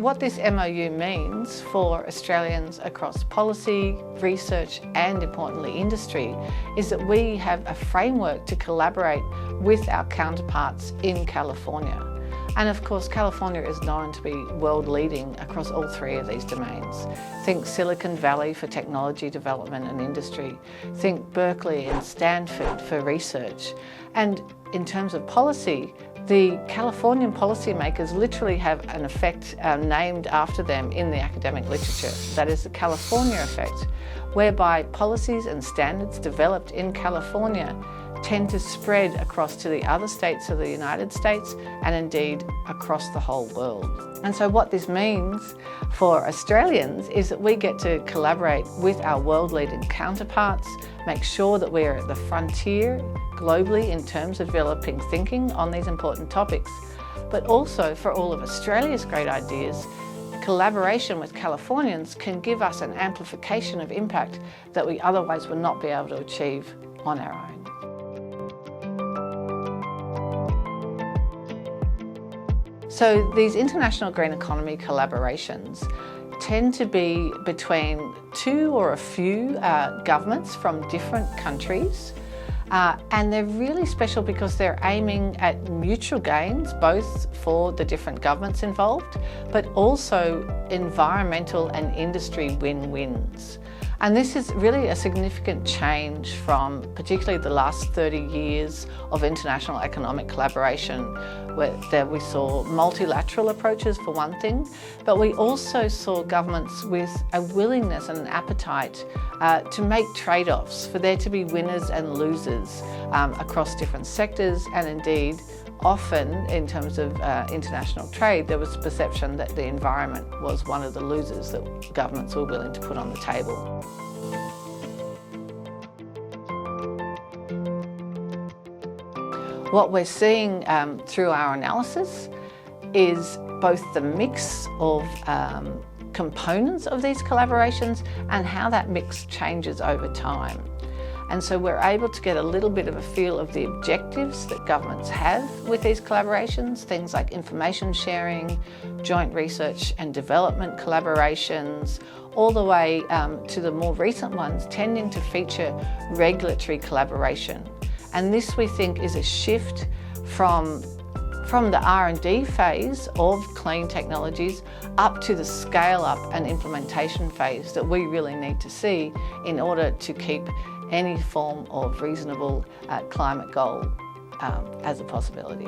what this MOU means for Australians across policy, research and importantly industry is that we have a framework to collaborate with our counterparts in California. And of course, California is known to be world leading across all three of these domains. Think Silicon Valley for technology development and industry. Think Berkeley and Stanford for research. And in terms of policy, the Californian policymakers literally have an effect named after them in the academic literature. That is the California effect, whereby policies and standards developed in California tend to spread across to the other states of the United States and indeed across the whole world. And so what this means for Australians is that we get to collaborate with our world-leading counterparts, make sure that we're at the frontier globally in terms of developing thinking on these important topics, but also for all of Australia's great ideas, collaboration with Californians can give us an amplification of impact that we otherwise would not be able to achieve on our own. So these international green economy collaborations tend to be between two or a few governments from different countries. And they're really special because they're aiming at mutual gains, both for the different governments involved, but also environmental and industry win-wins. And this is really a significant change from particularly the last 30 years of international economic collaboration, where we saw multilateral approaches for one thing, but we also saw governments with a willingness and an appetite to make trade-offs, for there to be winners and losers across different sectors, and indeed often in terms of international trade there was perception that the environment was one of the losers that governments were willing to put on the table. What we're seeing through our analysis is both the mix of components of these collaborations and how that mix changes over time. And so we're able to get a little bit of a feel of the objectives that governments have with these collaborations, things like information sharing, joint research and development collaborations, all the way to the more recent ones tending to feature regulatory collaboration. And this, we think, is a shift from the R&D phase of clean technologies up to the scale-up and implementation phase that we really need to see in order to keep any form of reasonable climate goal as a possibility.